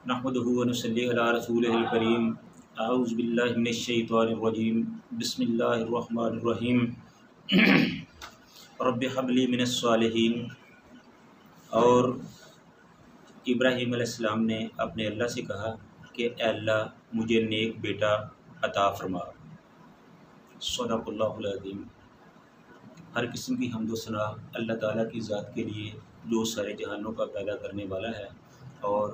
नहमदुहु व नसल्ली अला रसूलिहिल करीम। अऊज़ु बिल्लाहि मिनश शैतानिर रजीम। बिस्मिल्लाहिर रहमानिर रहीम। Rabbi humbly minus सालिहीन। और इब्राहीम अलैहिस्सलाम ने अपने अल्लाह से कहा कि अल्लाह मुझे नेक बेटा अता फरमा। सदक़ल्लाहुल अज़ीम। हर किस्म की हम्द व सना अल्लाह ताला की ज़ात के लिए जो सारे जहानों का पैदा करने वाला है, और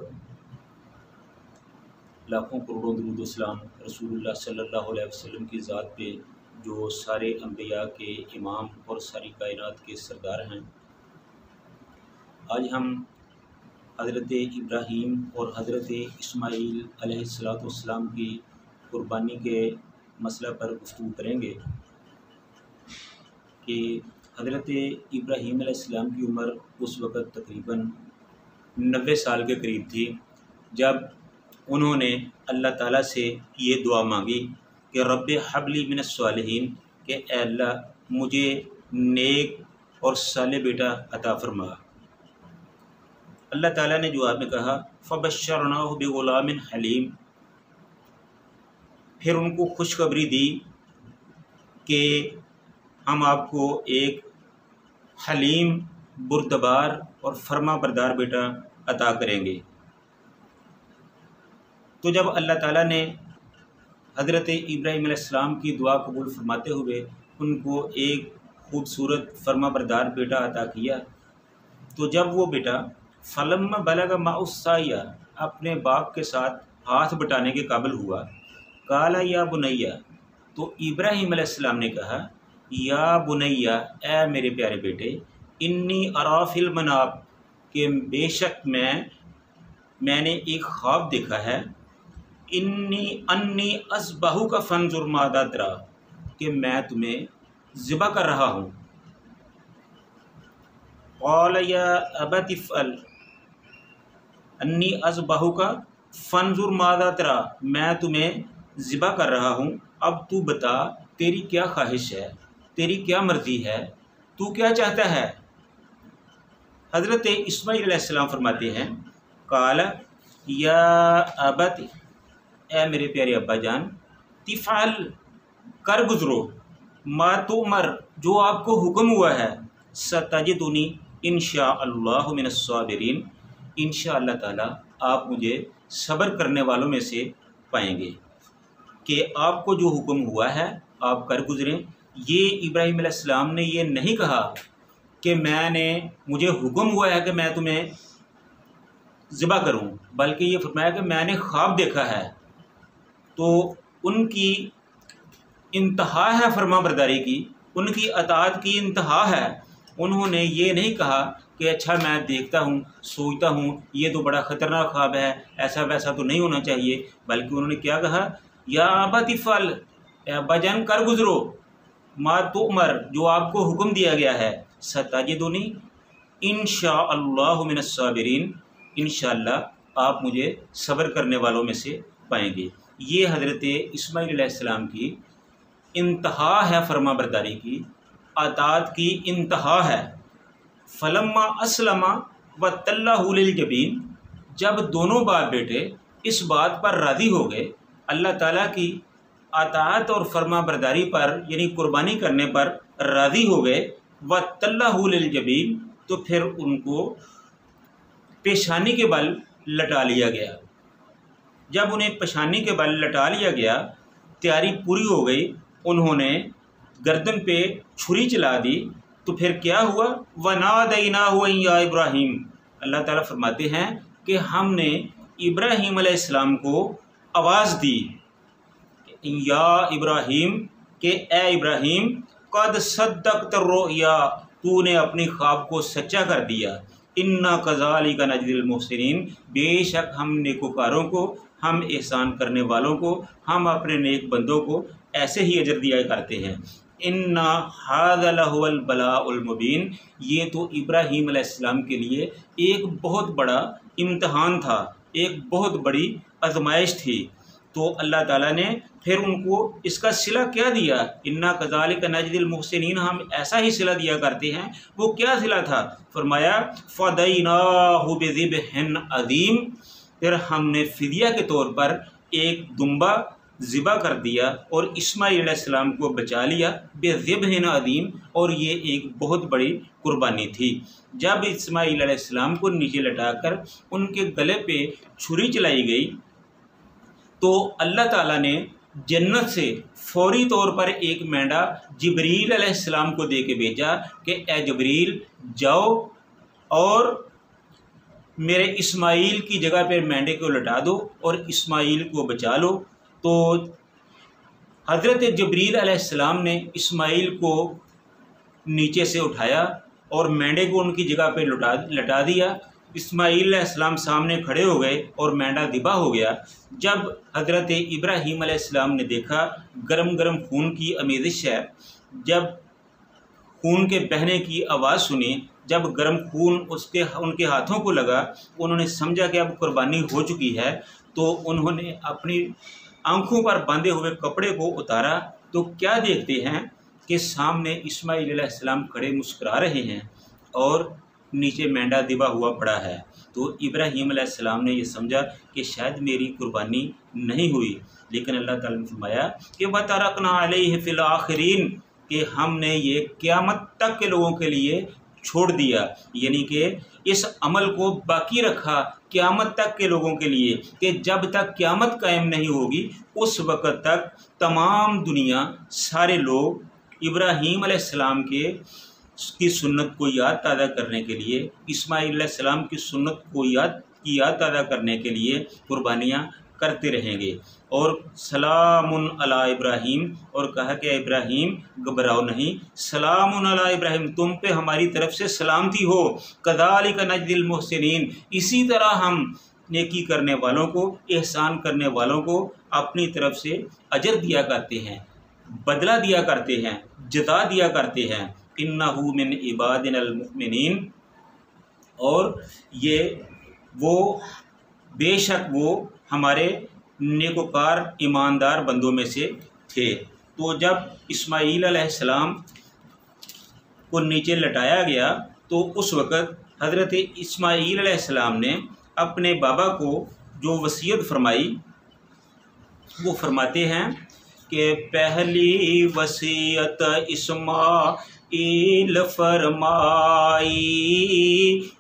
लाखों करोड़ों दुरूद व सलाम रसूलुल्लाह सल्लल्लाहु अलैहि वसल्लम की ज़ात पे जो सारे अंबिया के इमाम और सारी कायनात के सरदार हैं। आज हम हज़रत इब्राहीम और हज़रत इस्माईल अलैहिस्सलातु वस्सलाम की कुर्बानी के मसला पर गुफ्तगू करेंगे कि हज़रत इब्राहीम अलैहिस्सलाम की उम्र उस वक़्त तकरीबन 90 साल के करीब थी, जब उन्होंने अल्लाह ताला से ये दुआ मांगी कि रब्बि हबली मिनस सालिहीन, कि अल्लाह मुझे नेक और साले बेटा अता फरमा। अल्लाह ताला ने जवाब में कहा फ़बश्शरनाहु बिग़ुलामिन हलीम। फिर उनको खुशखबरी दी कि हम आपको एक हलीम, बुर्दबार और फर्मा बरदार बेटा अता करेंगे। तो जब अल्लाह ताला ने हज़रत इब्राहीम अलैहिस्सलाम की दुआ कबूल फरमाते हुए उनको एक खूबसूरत फर्मा बरदार बेटा अता किया, तो जब वो बेटा फलम्मा बलग माउस्साया अपने बाप के साथ हाथ बटाने के काबिल हुआ, काला या बुनैया, तो इब्राहीम अलैहिस्सलाम ने कहा या बुनैया, ए मेरे प्यारे बेटे, इन्नी अरा फिल मनाब, कि बेशक मैंने एक ख्वाब देखा है, अन्नी अस्बाहु का फंजुर मादा तरा, कि मैं तुम्हें ज़िबा कर रहा हूँ। क़ाल या अबति फ़अल अन्नी अस्बाहु का फंजुर मादा तरा, मैं तुम्हें ज़िबा कर रहा हूँ, अब तू बता तेरी क्या ख्वाहिश है, तेरी क्या मर्ज़ी है, तू क्या चाहता है। हज़रत इस्माईल अलैहिस्सलाम फरमाते हैं काला या अबति, ए मेरे प्यारे अब्बा जान, तिफ़अल कर गुज़रो, मा तुमर, जो आपको हुक्म हुआ है, सतजिदुनी इंशाअल्लाहु मिनस साबिरीन, इंशाअल्लाह ताला आप मुझे सब्र करने वालों में से पाएंगे। कि आपको जो हुक्म हुआ है आप कर गुज़रें। ये इब्राहीम अलैहिस्सलाम ने ये नहीं कहा कि मुझे हुक्म हुआ है कि मैं तुम्हें ज़िबा करूं, बल्कि ये फरमाया कि मैंने ख्वाब देखा है। तो उनकी इंतहा है फरमा बरदारी की, उनकी अताअत की इंतहा है। उन्होंने ये नहीं कहा कि अच्छा मैं देखता हूँ, सोचता हूँ, ये तो बड़ा ख़तरनाक ख्वाब है, ऐसा वैसा तो नहीं होना चाहिए, बल्कि उन्होंने क्या कहा, या अबति फ़अल, अब्बा जान कर गुज़रो, मा तुमर, जो आपको हुक्म दिया गया है, सतजिदुनी इंशाअल्लाहु मिनस साबिरीन, इंशाअल्लाह आप मुझे सब्र करने वालों में से पाएंगे। ये हज़रत इस्माईल अलैहिस्सलाम की इंतहा है फरमा बरदारी की, अताअत की इंतहा है। फलम्मा अस्लमा व तल्लहु लिल जबीन, जब दोनों बाप बेटे इस बात पर राज़ी हो गए, अल्लाह ताला की अताअत और फरमा बरदारी पर यानी कुर्बानी करने पर राज़ी हो गए, व तल्लहु लिल जबीन, तो फिर उनको पेशानी के बल लटा लिया गया। जब उन्हें पेशानी के बल लटा लिया गया, तैयारी पूरी हो गई, उन्होंने गर्दन पे छुरी चला दी, तो फिर क्या हुआ, वनादैनाहु या इब्राहीम, अल्लाह ताला फरमाते हैं कि हमने इब्राहीम अलैहिस्सलाम को आवाज़ दी, या इब्राहीम, के ए इब्राहीम, कद सद्दक़त रुया, तूने अपनी ख्वाब को सच्चा कर दिया, इन्ना कज़ालिका नजज़िल मुहसिनीन, बेशक हम नेकोकारों को, हम एहसान करने वालों को, हम अपने नेक बंदों को ऐसे ही अजर दिया करते हैं। इन्ना हाज़ा लहुवल बलाउल मुबीन, ये तो इब्राहीम अलैहिस्सलाम के लिए एक बहुत बड़ा इम्तहान था, एक बहुत बड़ी आजमाइश थी। تو اللہ تعالیٰ نے پھر ان کو اس کا صلہ کیا دیا، انا کذالک نجزی المحسنین، ہم ایسا ہی صلہ دیا کرتے ہیں۔ وہ کیا صلہ تھا؟ فرمایا فدیناہ بذبح عظیم، پھر ہم نے فدیہ کے طور پر ایک دمبا ذبح کر دیا اور اسماعیل علیہ السلام کو بچا لیا بذبح عظیم، اور یہ ایک بہت بڑی قربانی تھی۔ جب اسماعیل علیہ السلام کو نیچے لٹا کر ان کے گلے پہ چھری چلائی گئی تو اللہ تعالیٰ نے جنت سے فوری طور پر ایک مینڈا جبریل علیہ السلام کو دے کے بھیجا کہ اے جبریل جاؤ اور میرے اسماعیل کی جگہ پہ مینڈے کو لٹا دو اور اسماعیل کو بچا لو۔ تو حضرت جبریل علیہ السلام نے اسماعیل کو نیچے سے اٹھایا اور مینڈے کو ان کی جگہ پہ لٹا دیا۔ اسماعیل علیہ السلام سامنے کھڑے ہو گئے اور مینڈا ذبح ہو گیا۔ جب حضرت ابراہیم علیہ السلام نے دیکھا گرم گرم خون کی آمیزش ہے، جب خون کے بہنے کی آواز سنی، جب گرم خون ان کے ہاتھوں کو لگا، انہوں نے سمجھا کہ اب قربانی ہو چکی ہے، تو انہوں نے اپنی آنکھوں پر باندھے ہوئے کپڑے کو اتارا تو کیا دیکھتے ہیں کہ سامنے اسماعیل علیہ السلام کھڑے مسکرا رہے ہیں اور نیچے مینڈا ذبح ہوا پڑا ہے۔ تو ابراہیم علیہ السلام نے یہ سمجھا کہ شاید میری قربانی نہیں ہوئی، لیکن اللہ تعالیٰ نے فرمایا کہ وَتَرَكْنَا عَلَيْهِ فِي الْآخِرِينَ، کہ ہم نے یہ قیامت تک کے لوگوں کے لیے چھوڑ دیا، یعنی کہ اس عمل کو باقی رکھا قیامت تک کے لوگوں کے لیے، کہ جب تک قیامت قائم نہیں ہوگی اس وقت تک تمام دنیا، سارے لوگ ابراہیم علیہ السلام کی سنت کو یاد تازہ کرنے کے لیے، اسماعیل علیہ السلام کی سنت کو یاد تازہ کرنے کے لیے قربانیاں کرتے رہیں گے۔ اور سلام علی ابراہیم، اور کہا کہ ابراہیم گھبراؤ نہیں، سلام علی ابراہیم، تم پہ ہماری طرف سے سلامتی ہو، کذالک نجزی المحسنین، اسی طرح ہم نیکی کرنے والوں کو، احسان کرنے والوں کو اپنی طرف سے اجر دیا کرتے ہیں، بدلہ دیا کرتے ہیں، جزا دیا کرتے ہیں۔ انہ من عبادنا المؤمنین، اور وہ بے شک وہ ہمارے نیکوکار ایماندار بندوں میں سے تھے۔ تو جب اسماعیل علیہ السلام کو نیچے لٹایا گیا تو اس وقت حضرت اسماعیل علیہ السلام نے اپنے بابا کو جو وصیت فرمائی، وہ فرماتے ہیں کہ پہلی وصیت اسماعیل فرمائی،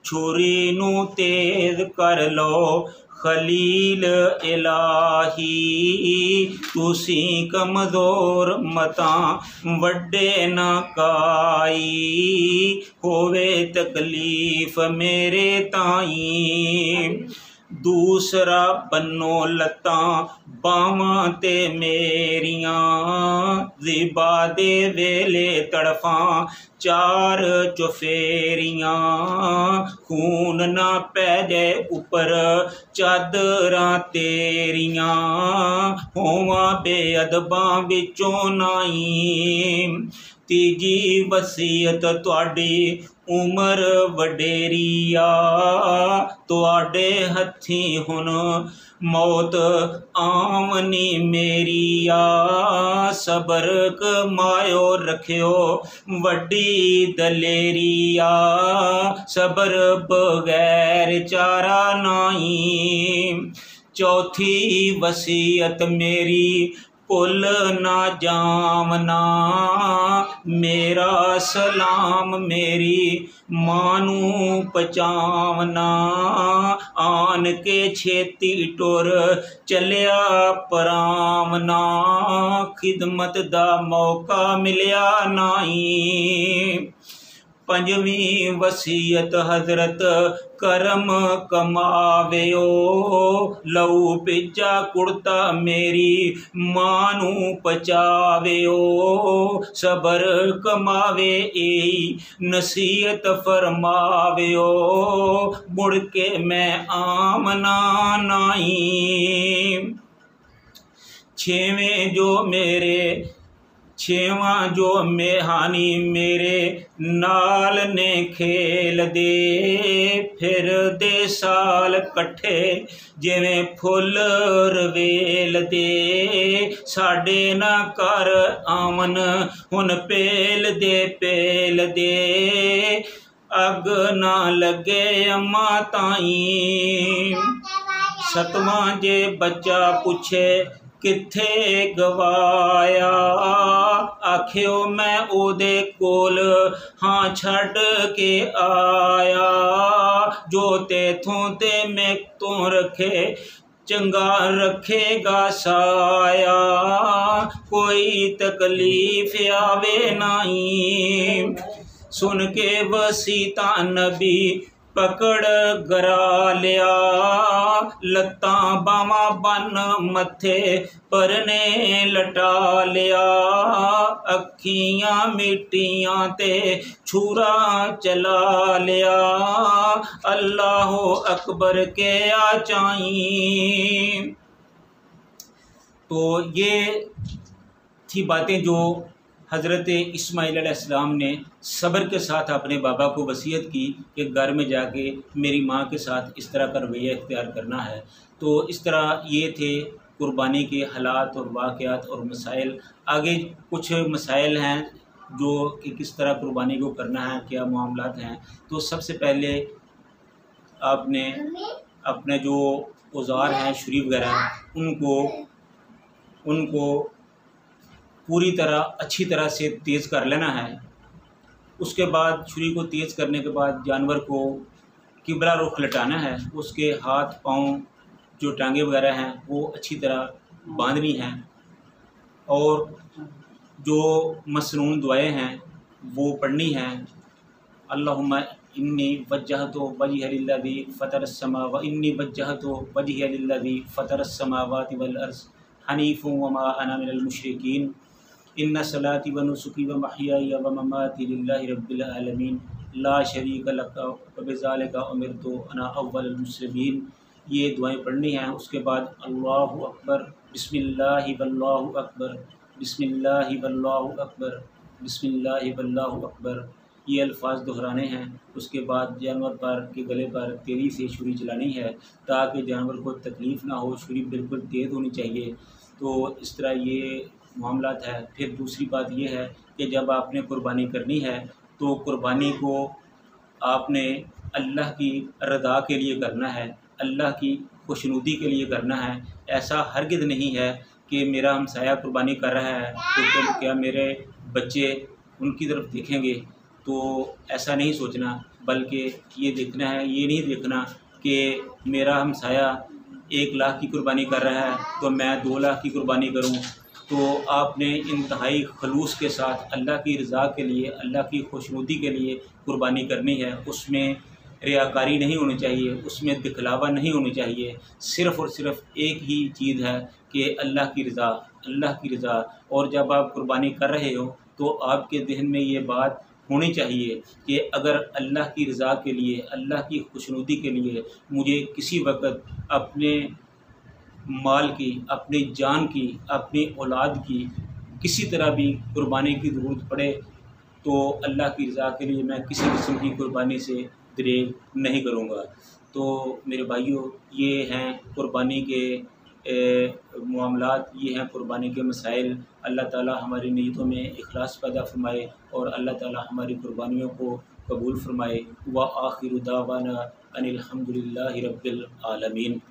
چھری نو تیز کر لو خلیل الہی، تسی کمزور متاں وڈے نہ کائی، ہووے تکلیف میرے تائیں، دوسرا بنو لتاں باواں تے میریاں، ذبح دے ویلے تڑفاں چار چفیریاں، خون نہ پہ جائے اوپر چادراں تیریاں، ہوواں بے ادباں وچوں نائیں، تیجی وصیت تواڈی عمر وڈیری آ، تواڈے ہتھیں ہن موت آونی میری آ، صبر کمایو رکھیو وڈی دلیری آ، صبر بغیر چارہ نائیں، چوتھی وصیت میری بھل نہ جامنا، میرا سلام میری مانو پچاونا، آن کے چھیتی ٹر چلیا پرامنا، خدمت دا موقع ملیا نائیں، پنجویں وصیت حضرت کرم کماویو، لو پجا کڑتا میری مانو پچاویو، صبر کماوے ای نصیحت فرماویو، مڑ کے میں آمنا نائیں، छेवां जो मेहानी मेरे नाल ने खेल दे, फिर दे साल कट्ठे जिवें फुल रवेल दे, साडे ना कर आवन हुन पेल दे, अग ना लगे अम्मा ताई। सतवां जे बच्चा पुछे किथे गवाया, आखियो मैं ओदे कोल हाँ छड़ के आया, जो तेथों ते मैं तो रखे चंगा रखेगा साया, कोई तकलीफ आवे नहीं। सुन के वसीता नबी पकड़ गरा लिया, लत्तां बावां बन मथे परने लटा लिया, अखियां मिट्टियां ते छुरा चला लिया, अल्लाह अकबर के आ चाई। तो ये थी बातें जो हज़रत इस्माइल अलैहिस्सलाम ने सब्र के साथ अपने बाबा को वसीयत की कि घर में जाके मेरी माँ के साथ इस तरह का रवैया इख्तियार करना है। तो इस तरह ये थे कुर्बानी के हालात और वाक़यात और मसाइल। आगे कुछ मसाइल हैं जो कि किस तरह कुर्बानी को करना है, क्या मामलात हैं। तो सबसे पहले आपने अपने जो औज़ार हैं छुरी वगैरह उनको पूरी तरह अच्छी तरह से तेज़ कर लेना है। उसके बाद छुरी को तेज़ करने के बाद जानवर को किबला रुख लटाना है। उसके हाथ पाँव जो टांगे वगैरह हैं वो अच्छी तरह बांधनी हैं, और जो मसनून दुआएं हैं वो पढ़नी हैं। अल्लाहुम्मा इन्नी वज्जहतु वजहिया लिल्लज़ी फ़तरस समावाति इन्नी वज्जहतु वजहिया लिल्लज़ी फ़तरस समावाति वल अर्ज़ हनीफ़न वमा अना मिनल मुशरिकीन इन्ना सलाती व नुसुकी व महयाया व ममाती लिल्लाहि रब्बिल आलमीन ला शरीका लका व बिज़ालिका उमिरतु अना अव्वलुल मुस्लिमीन। ये दुआएं पढ़नी हैं। उसके बाद अल्लाहु अकबर, बिस्मिल्लाहि वल्लाहु अकबर, बिस्मिल्लाहि वल्लाहु अकबर, बिस्मिल्लाहि वल्लाहु अकबर, ये अल्फाज दोहराने हैं। उसके बाद जानवर पर के गले पर तेज़ी से छुरी चलानी है ताकि जानवर को तकलीफ़ ना हो। छुरी बिल्कुल तेज़ होनी चाहिए। तो इस तरह ये मामलात है। फिर दूसरी बात ये है कि जब आपने कुर्बानी करनी है तो कुर्बानी को आपने अल्लाह की रज़ा के लिए करना है, अल्लाह की खुशनुदी के लिए करना है। ऐसा हरगिज़ नहीं है कि मेरा हमसाया कुर्बानी कर रहा है तो क्या मेरे बच्चे उनकी तरफ देखेंगे, तो ऐसा नहीं सोचना। बल्कि ये देखना है, ये नहीं देखना कि मेरा हमसाया 1 लाख की कुर्बानी कर रहा है तो मैं 2 लाख की कुर्बानी करूं। तो आपने इंतहाई खलूस के साथ अल्लाह की रज़ा के लिए, अल्लाह की खुशनुदी के लिए कुर्बानी करनी है। उसमें रियाकारी नहीं होनी चाहिए, उसमें दिखलावा नहीं होनी चाहिए। सिर्फ़ और सिर्फ एक ही चीज़ है कि अल्लाह की रज़ा, अल्लाह की रज़ा। और जब आप कुर्बानी कर रहे हो तो आपके जहन में ये बात होनी चाहिए कि अगर अल्लाह की रज़ा के लिए, अल्लाह की खुशनुदी के लिए मुझे किसी वक्त अपने माल की, अपनी जान की, अपनी औलाद की किसी तरह भी कुर्बानी की ज़रूरत पड़े तो अल्लाह की रज़ा के लिए मैं किसी किस्म की कुर्बानी से दरेग नहीं करूँगा। तो मेरे भाइयों, ये हैं कुर्बानी के मामलात, ये हैं कुर्बानी के मसाइल। अल्लाह ताला हमारी नीयतों में इखलास पैदा फरमाए और अल्लाह ताला हमारी कुर्बानियों को कबूल फरमाए। व आखिरु दावाना अनिल हम्दुलिल्लाहि रब्बिल आलमीन।